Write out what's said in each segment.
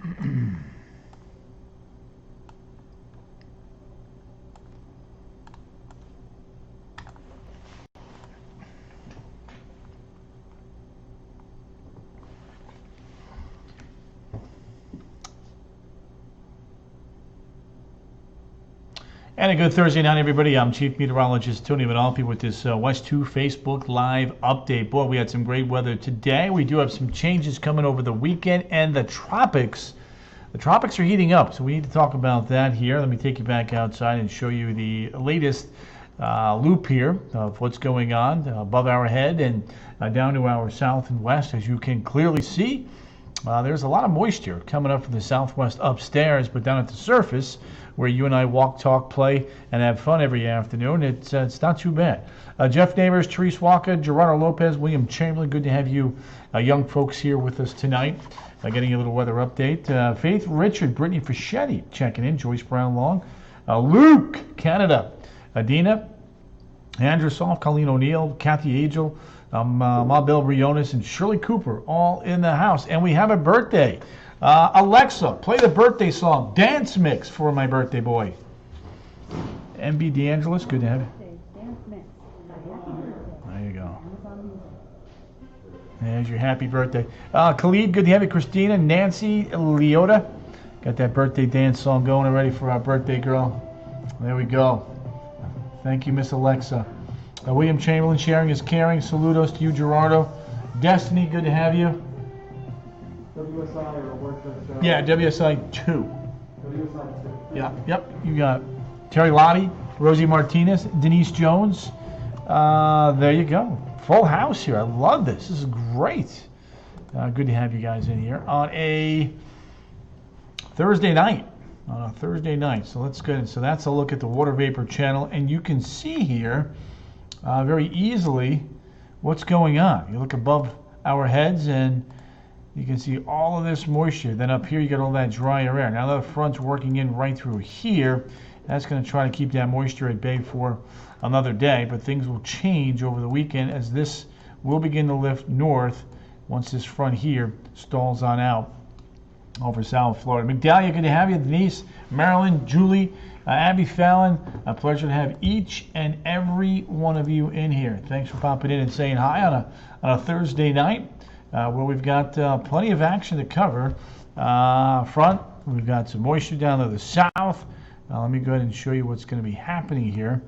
And a good Thursday night, everybody. I'm Chief Meteorologist Tony Manalfi with this West 2 Facebook Live update. Boy, we had some great weather today. We do have some changes coming over the weekend, and the tropics are heating up, so we need to talk about that here. Let me take you back outside and show you the latest loop here of what's going on above our head and down to our south and west. As you can clearly see, there's a lot of moisture coming up from the southwest upstairs, but down at the surface, where you and I walk, talk, play, and have fun every afternoon, it's not too bad. Jeff Neighbors, Therese Walker, Gerardo Lopez, William Chamberlain, good to have you young folks here with us tonight, getting a little weather update. Faith Richard, Brittany Fischetti checking in, Joyce Brown Long, Luke, Canada, Adina, Andrew Soft, Colleen O'Neill, Kathy Agel, Mabel Briones, and Shirley Cooper, all in the house. And we have a birthday. Alexa, play the birthday song, Dance Mix, for my birthday boy. MB DeAngelis, good to have you. There you go. There's your happy birthday. Khalid, good to have you. Christina, Nancy, Leota, got that birthday dance song going already for our birthday girl. There we go. Thank you, Miss Alexa. William Chamberlain, sharing is caring. Saludos to you, Gerardo. Destiny, good to have you. WSI or work at Yeah, WSI 2. WSI 2. Yeah, yep. You got Terry Lottie, Rosie Martinez, Denise Jones. There you go. Full house here. I love this. This is great. Good to have you guys in here on a Thursday night. So let's go. So that's a look at the water vapor channel, and you can see here very easily what's going on. You look above our heads, and you can see all of this moisture. Then up here you got all that drier air. Now the front's working in right through here. That's going to try to keep that moisture at bay for another day, but things will change over the weekend as this will begin to lift north once this front here stalls on out over South Florida. Migdalia, good to have you. Denise, Marilyn, Julie, Abby Fallon, a pleasure to have each and every one of you in here. Thanks for popping in and saying hi on a Thursday night. Where we've got plenty of action to cover. Front, we've got some moisture down to the south. Let me go ahead and show you what's going to be happening here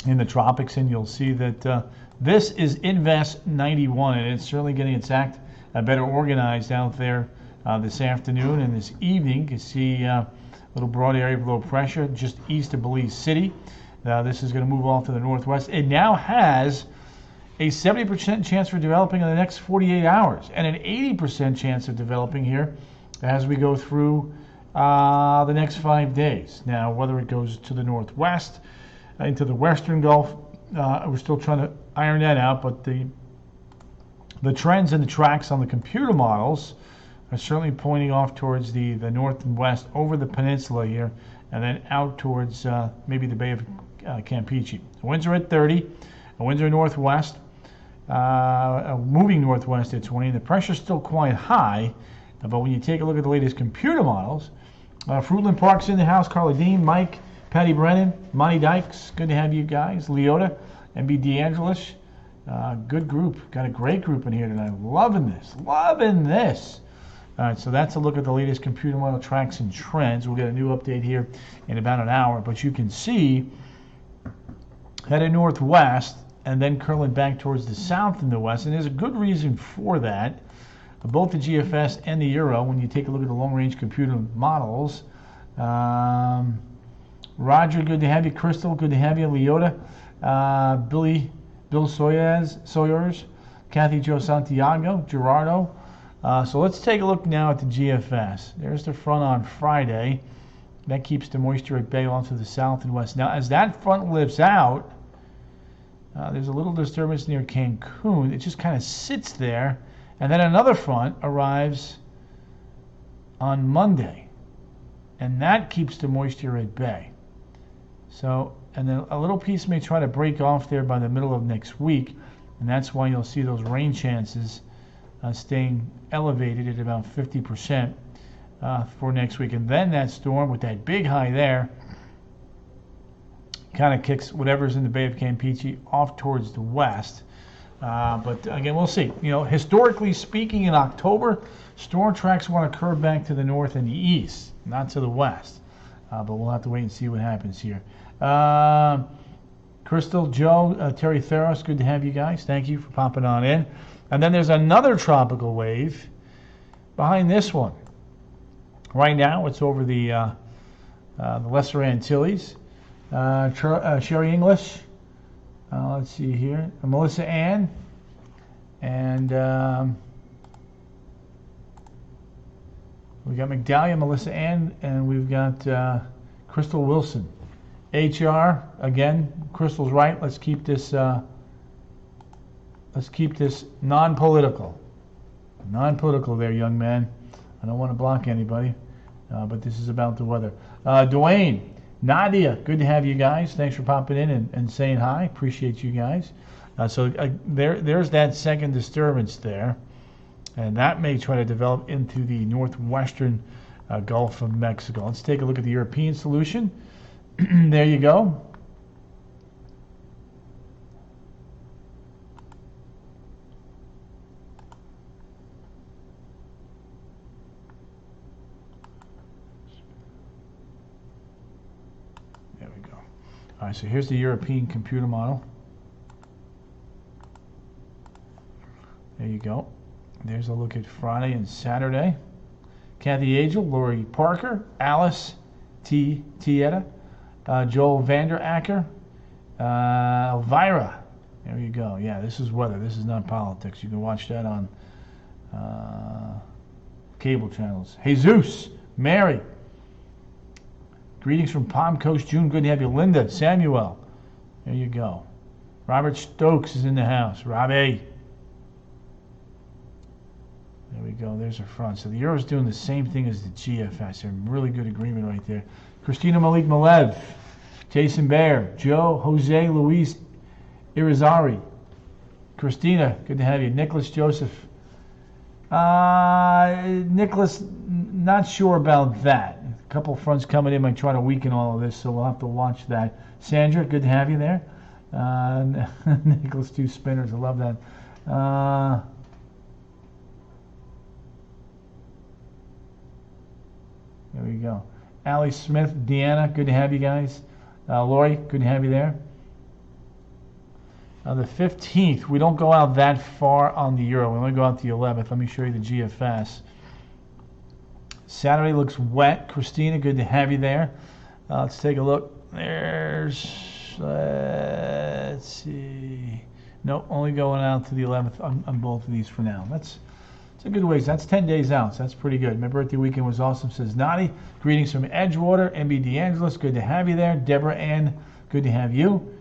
in the tropics, and you'll see that this is Invest 91, and it's certainly getting its act better organized out there this afternoon and this evening. You can see a little broad area of low pressure just east of Belize City. This is going to move off to the northwest. It now has a 70% chance for developing in the next 48 hours and an 80% chance of developing here as we go through the next 5 days. Now, whether it goes to the northwest, into the western Gulf, we're still trying to iron that out, but the trends and the tracks on the computer models are certainly pointing off towards the north and west over the peninsula here, and then out towards maybe the Bay of Campeche. Winds are at 30, winds are northwest. Moving northwest at 20. The pressure's still quite high, but when you take a look at the latest computer models, Fruitland Park's in the house. Carla Dean, Mike, Patty Brennan, Monty Dykes, good to have you guys. Leota, MB DeAngelis, good group. Got a great group in here tonight. Loving this. All right, so that's a look at the latest computer model tracks and trends. We'll get a new update here in about an hour, but you can see headed northwest and then curling back towards the south and the west, and there's a good reason for that. Both the GFS and the Euro, when you take a look at the long-range computer models. Roger, good to have you. Crystal, good to have you. Leota, Bill Sawyers, Kathy Jo Santiago, Gerardo. So let's take a look now at the GFS. There's the front on Friday. That keeps the moisture at bay off to the south and west. Now, as that front lifts out, there's a little disturbance near Cancun. It just kind of sits there. And then another front arrives on Monday. And that keeps the moisture at bay. So, and then a little piece may try to break off there by the middle of next week. And that's why you'll see those rain chances staying elevated at about 50% for next week. And then that storm with that big high there kind of kicks whatever's in the Bay of Campeche off towards the west. But again, we'll see. You know, historically speaking, in October, storm tracks want to curve back to the north and the east, not to the west. But we'll have to wait and see what happens here. Crystal, Joe, Terry Theros, good to have you guys. Thank you for popping on in. And then there's another tropical wave behind this one. Right now, it's over the Lesser Antilles. Sherry English. Let's see here. Melissa Ann. And we got McDahlia, Melissa Ann, and we've got Crystal Wilson. HR, again, Crystal's right. Let's keep this non-political. Non-political there, young man. I don't want to block anybody, but this is about the weather. Dwayne, Nadia, good to have you guys. Thanks for popping in and saying hi. Appreciate you guys. There's that second disturbance there, and that may try to develop into the northwestern Gulf of Mexico. Let's take a look at the European solution. There you go. There we go. All right, so here's the European computer model. There you go. There's a look at Friday and Saturday. Kathy Agel, Lori Parker, Alice Tieta, Joel Vander Acker, Elvira. There you go. Yeah, this is weather. This is not politics. You can watch that on cable channels. Jesus, Mary. Greetings from Palm Coast, June. Good to have you. Linda, Samuel. There you go. Robert Stokes is in the house. Robbie. There we go. There's our front. So the Euro's doing the same thing as the GFS. A really good agreement right there. Christina Malik Malev, Jason Baer, Joe, Jose, Luis Irizarry. Christina, good to have you. Nicholas Joseph. Nicholas, not sure about that. A couple fronts coming in might try to weaken all of this, so we'll have to watch that. Sandra, good to have you there. Nicholas, 2 spinners. I love that. There we go. Allie Smith, Deanna, good to have you guys. Lori, good to have you there. The 15th, we don't go out that far on the Euro. We only go out the 11th. Let me show you the GFS. Saturday looks wet. Christina, good to have you there. Let's take a look. There's, let's see. Nope, only going out to the 11th on both of these for now. That's a good ways. That's 10 days out, so that's pretty good. My birthday weekend was awesome, says Nadi. Greetings from Edgewater. MB DeAngelis, good to have you there. Deborah Ann, good to have you.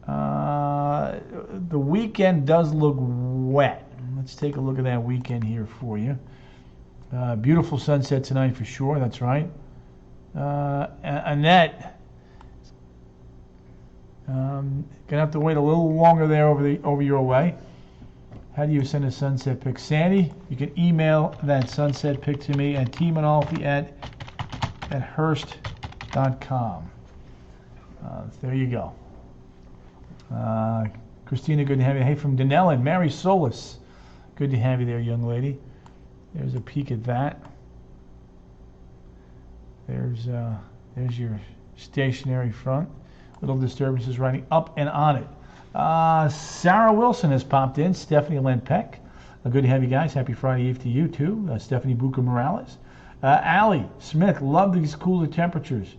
The weekend does look wet. Let's take a look at that weekend here for you. Beautiful sunset tonight for sure, that's right. Annette, gonna have to wait a little longer there over your way. How do you send a sunset pic? Sandy, you can email that sunset pic to me at tmanalfi@hearst.com. There you go. Christina, good to have you. Hey, from Denellen, Mary Solis. Good to have you there, young lady. There's a peek at that. There's your stationary front. Little disturbances riding up and on it. Sarah Wilson has popped in. Stephanie Lenpeck. Good to have you guys. Happy Friday Eve to you, too. Stephanie Buca Morales. Allie Smith. Love these cooler temperatures.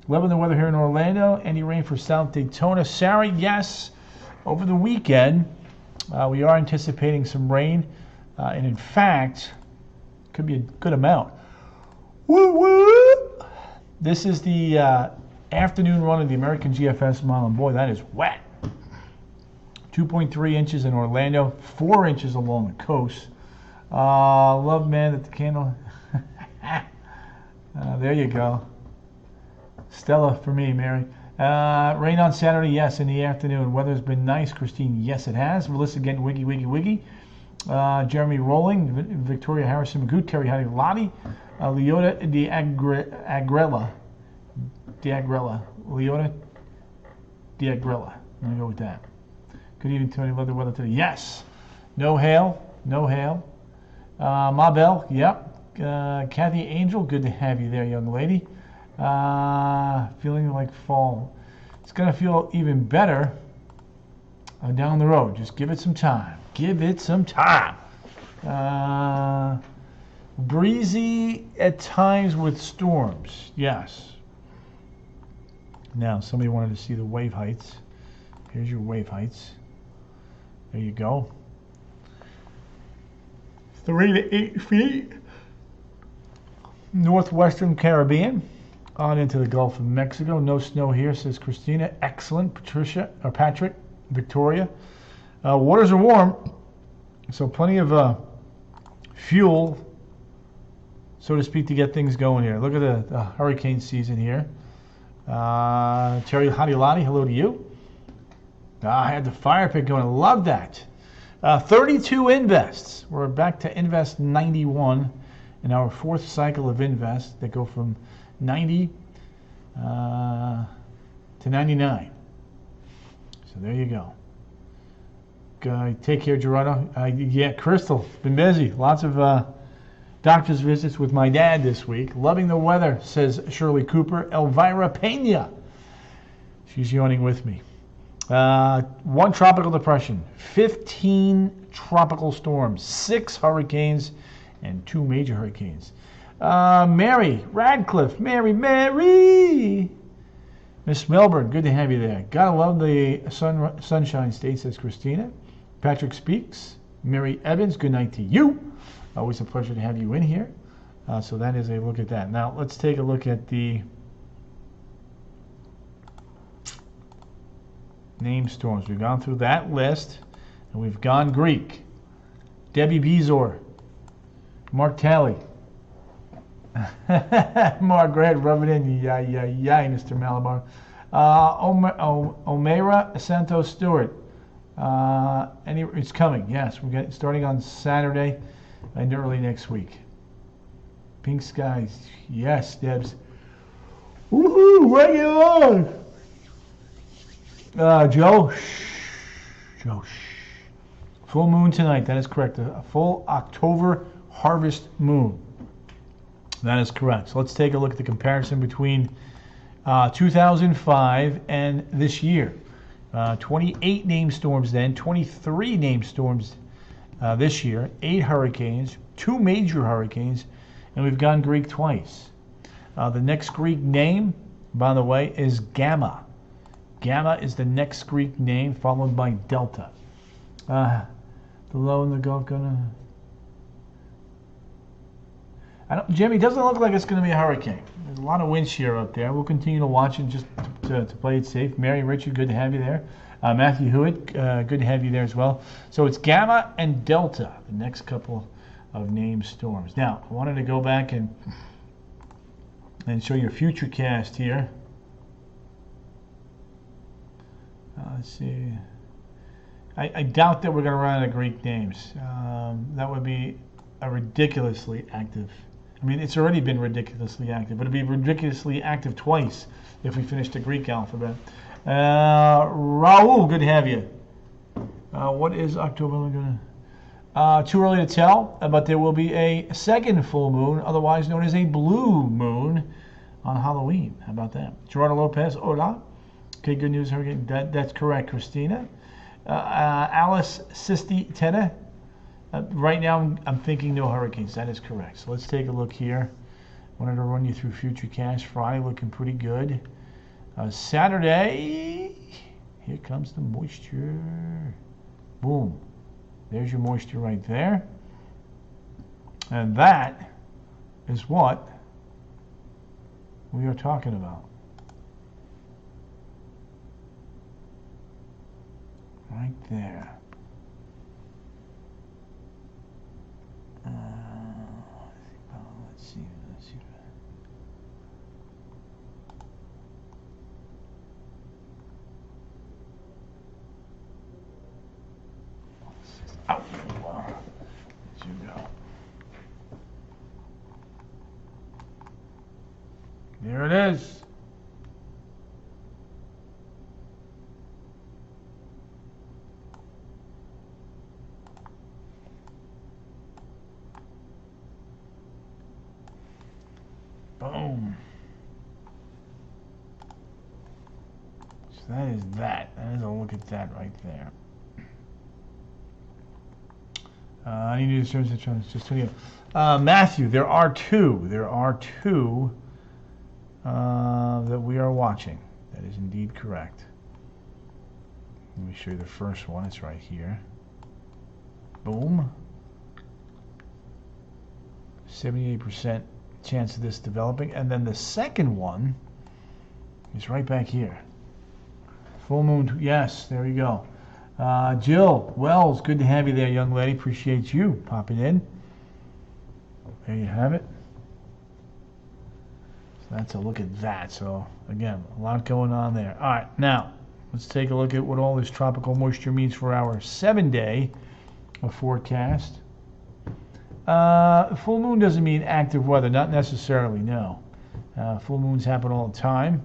Loving the weather here in Orlando. Any rain for South Daytona? Sarah, yes. Over the weekend, we are anticipating some rain. And in fact, could be a good amount. Woo woo! This is the afternoon run of the American GFS model. And boy, that is wet. 2.3 inches in Orlando, 4 inches along the coast. Love man at the candle. There you go. Stella for me, Mary. Rain on Saturday, yes, in the afternoon. Weather's been nice, Christine. Yes, it has. Melissa getting wiggy. Jeremy Rowling, Victoria Harrison Magoot, Kerry Hattie Lottie, Leota D'Agrella. Leota D'Agrella. I'm going to go with that. Good evening, Tony. Love the weather today. Yes. No hail. Mabel, yep. Kathy Angel, good to have you there, young lady. Feeling like fall. It's going to feel even better down the road. Just give it some time. Breezy at times with storms. Yes. Now, somebody wanted to see the wave heights. Here's your wave heights. There you go. 3 to 8 feet. Northwestern Caribbean. On into the Gulf of Mexico. No snow here, says Christina. Excellent. Patrick. Victoria. Waters are warm. So plenty of fuel, so to speak, to get things going here. Look at the hurricane season here. Terry Hadiolati, hello to you. I had the fire pit going. I love that. 32 invests. We're back to invest 91 in our fourth cycle of invest that go from 90 to 99. So there you go. Take care, Gerardo. Yeah, Crystal, been busy. Lots of doctor's visits with my dad this week. Loving the weather, says Shirley Cooper. Elvira Pena. She's yawning with me. 1 tropical depression, 15 tropical storms, 6 hurricanes, and 2 major hurricanes. Mary Radcliffe. Mary. Miss Melbourne, good to have you there. Gotta love the Sunshine State, says Christina. Patrick Speaks. Mary Evans, good night to you. Always a pleasure to have you in here. So that is a look at that. Now, let's take a look at the name storms. We've gone through that list, and we've gone Greek. Debbie Bezor. Mark Talley. Mark, go ahead, rub it in. Yay, Mr. Malabar. Omeira Santos Stewart. It's coming, yes. We're getting starting on Saturday and early next week. Pink skies, yes, Debs. Woohoo, bring it on. Joe. Full moon tonight, that is correct. A full October harvest moon. That is correct. So let's take a look at the comparison between 2005 and this year. 28 named storms then, 23 named storms this year, 8 hurricanes, 2 major hurricanes, and we've gone Greek twice. The next Greek name, by the way, is Gamma. Gamma is the next Greek name, followed by Delta. The low in the Gulf gonna... Jimmy, it doesn't look like it's going to be a hurricane. There's a lot of wind shear up there. We'll continue to watch it just to play it safe. Mary Richard, good to have you there. Matthew Hewitt, good to have you there as well. So it's Gamma and Delta, the next couple of named storms. Now, I wanted to go back and show you a future cast here. Let's see. I doubt that we're going to run out of Greek names. That would be a ridiculously active. I mean, it's already been ridiculously active, but it'd be ridiculously active twice if we finished the Greek alphabet. Raul, good to have you. What is October going to... too early to tell, but there will be a second full moon, otherwise known as a blue moon, on Halloween. How about that? Gerardo Lopez, hola. Okay, good news. That's correct, Christina. Alice Sisti Tena. Right now, I'm thinking no hurricanes. That is correct. So let's take a look here. Wanted to run you through Futurecast. Friday looking pretty good. Saturday, here comes the moisture. Boom. There's your moisture right there. And that is what we are talking about. Right there. Let's see. There it is. Boom. So that is that. That is a look at that right there. I need to do just Matthew, there are two. There are two that we are watching. That is indeed correct. Let me show you the first one. It's right here. Boom. 78% chance of this developing. And then the second one is right back here. Full moon. Yes, there you go. Jill Wells, good to have you there, young lady. Appreciate you popping in. There you have it. So that's a look at that. So again, a lot going on there. All right, now let's take a look at what all this tropical moisture means for our 7-day forecast. Full moon doesn't mean active weather, not necessarily, no. Full moons happen all the time.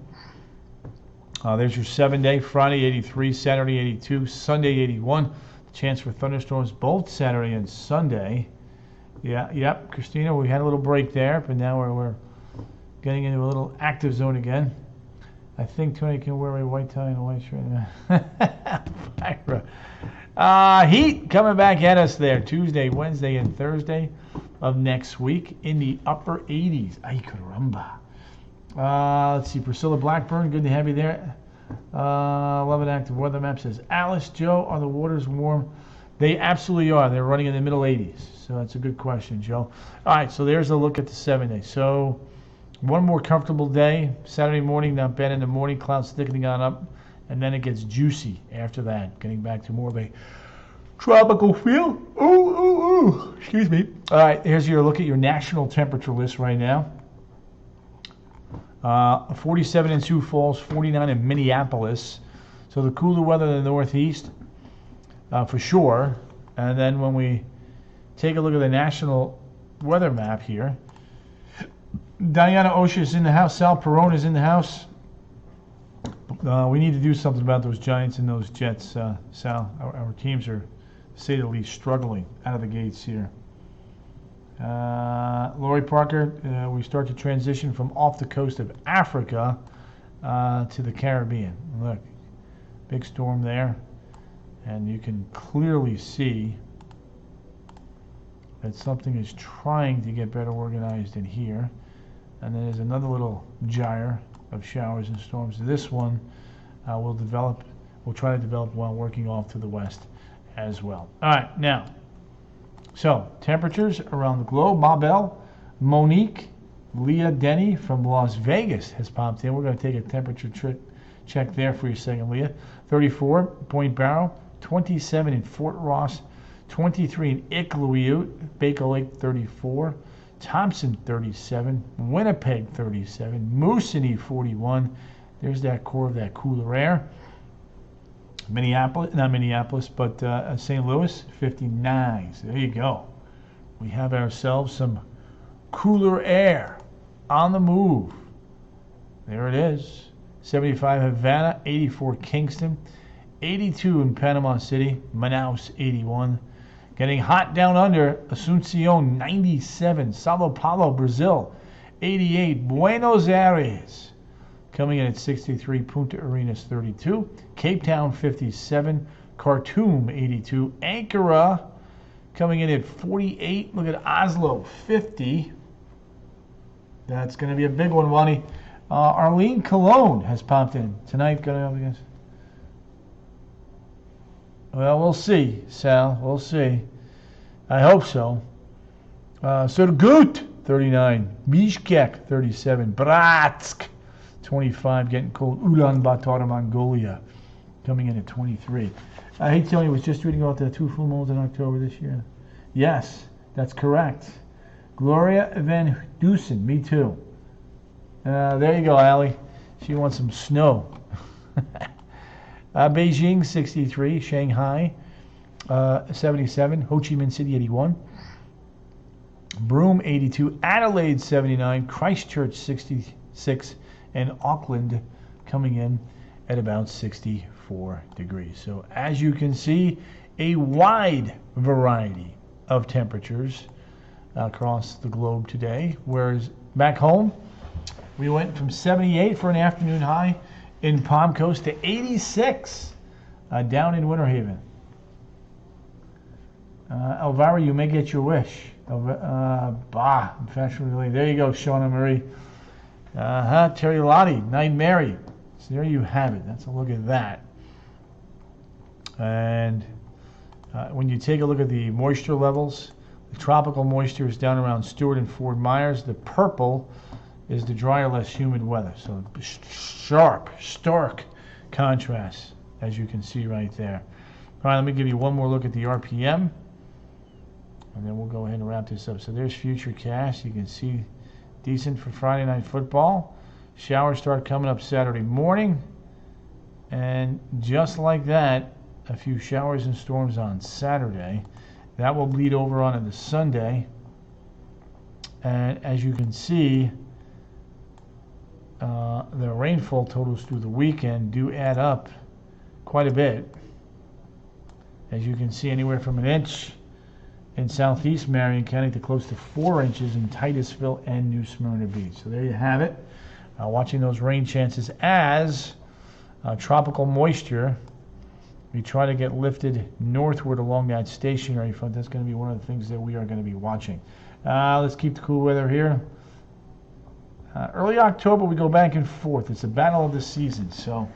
There's your 7-day, Friday 83, Saturday 82, Sunday 81. Chance for thunderstorms both Saturday and Sunday. Yep, Christina, we had a little break there, but now we're getting into a little active zone again. I think Tony can wear a white tie and a white shirt. Heat coming back at us there Tuesday, Wednesday, and Thursday of next week in the upper 80s. Ay, caramba. Let's see, Priscilla Blackburn, good to have you there. Love an active weather map, says Alice. Joe, are the waters warm? They absolutely are. They're running in the middle 80s. So that's a good question, Joe. All right, so there's a look at the 7-day. So one more comfortable day. Saturday morning, not bad in the morning. Clouds thickening on up. And then it gets juicy after that. Getting back to more of a tropical feel. Ooh. Excuse me. All right, here's your look at your national temperature list right now. 47 in Sioux Falls, 49 in Minneapolis. So the cooler weather in the Northeast, for sure. And then when we take a look at the national weather map here, Diana Osha is in the house. Sal Perone is in the house. We need to do something about those Giants and those Jets, Sal. Our teams are, to say the least, struggling out of the gates here. Lori Parker, we start to transition from off the coast of Africa to the Caribbean. Look, big storm there, and you can clearly see that something is trying to get better organized in here. And then there's another little gyre of showers and storms. This one will try to develop while working off to the west as well. All right, now. So, temperatures around the globe. Mabel, Monique, Leah Denny from Las Vegas has popped in. We're going to take a temperature check there for you a second, Leah. 34, Point Barrow. 27 in Fort Ross. 23 in Iqaluit. Baker Lake, 34. Thompson, 37. Winnipeg, 37. Moosonee, 41. There's that core of that cooler air. Not Minneapolis, but St. Louis, 59. So there you go. We have ourselves some cooler air on the move. There it is. 75 Havana, 84 Kingston, 82 in Panama City, Manaus, 81. Getting hot down under, Asuncion, 97. Sao Paulo, Brazil, 88. Buenos Aires, coming in at 63, Punta Arenas 32, Cape Town 57, Khartoum 82, Ankara coming in at 48. Look at Oslo 50. That's going to be a big one, Wani. Arlene Cologne has popped in tonight. Going up against. Well, we'll see, Sal. We'll see. I hope so. Surgut 39, Bishkek 37, Bratsk 25, getting cold. Ulaanbaatar, Mongolia, coming in at 23. I hate telling you, I was just reading about the 2 full moons in October this year. Yes, that's correct. Gloria Van Dusen, me too. There you go, Allie. She wants some snow. Beijing, 63. Shanghai, 77. Ho Chi Minh City, 81. Broome, 82. Adelaide, 79. Christchurch, 66. and Auckland coming in at about 64 degrees. So as you can see, a wide variety of temperatures across the globe today, whereas back home we went from 78 for an afternoon high in Palm Coast to 86 down in Winter Haven. Elvira, you may get your wish. Fashion-related. There you go, Shauna Marie. Terry Lottie, Night Mary. So there you have it. That's a look at that. And when you take a look at the moisture levels, the tropical moisture is down around Stewart and Fort Myers. The purple is the drier, less humid weather. So sharp, stark contrast, as you can see right there. All right, let me give you one more look at the RPM, and then we'll go ahead and wrap this up. So there's Futurecast. You can see decent for Friday Night Football. Showers start coming up Saturday morning, and just like that, a few showers and storms on Saturday. That will bleed over onto the Sunday, and as you can see, the rainfall totals through the weekend do add up quite a bit. As you can see, anywhere from an inch in southeast Marion County to close to 4 inches in Titusville and New Smyrna Beach. So there you have it. Watching those rain chances as tropical moisture, we try to get lifted northward along that stationary front. That's going to be one of the things that we are going to be watching. Let's keep the cool weather here. Early October, we go back and forth. It's a battle of the seasons. So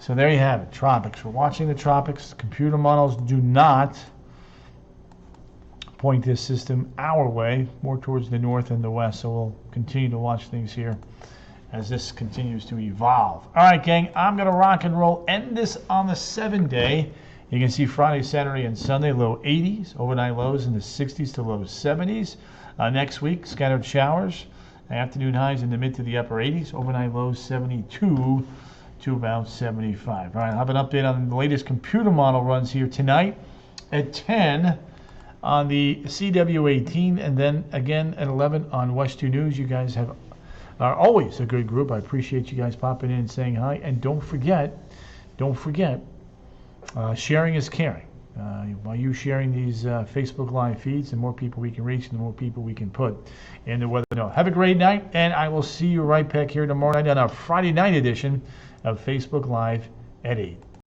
there you have it, tropics. We're watching the tropics. Computer models do not point this system our way, more towards the north and the west. So we'll continue to watch things here as this continues to evolve. All right, gang, I'm going to rock and roll. End this on the 7-day. You can see Friday, Saturday, and Sunday, low 80s, overnight lows in the 60s to low 70s. Next week, scattered showers. Afternoon highs in the mid to the upper 80s, overnight lows 72 to about 75. All right, I'll have an update on the latest computer model runs here tonight at 10 on the CW18, and then again at 11 on West 2 News. You guys are always a good group. I appreciate you guys popping in and saying hi. And don't forget, sharing is caring. By you sharing these Facebook Live feeds, the more people we can reach, the more people we can put in the weather. Have a great night, and I will see you right back here tomorrow night on our Friday night edition of Facebook Live at 8.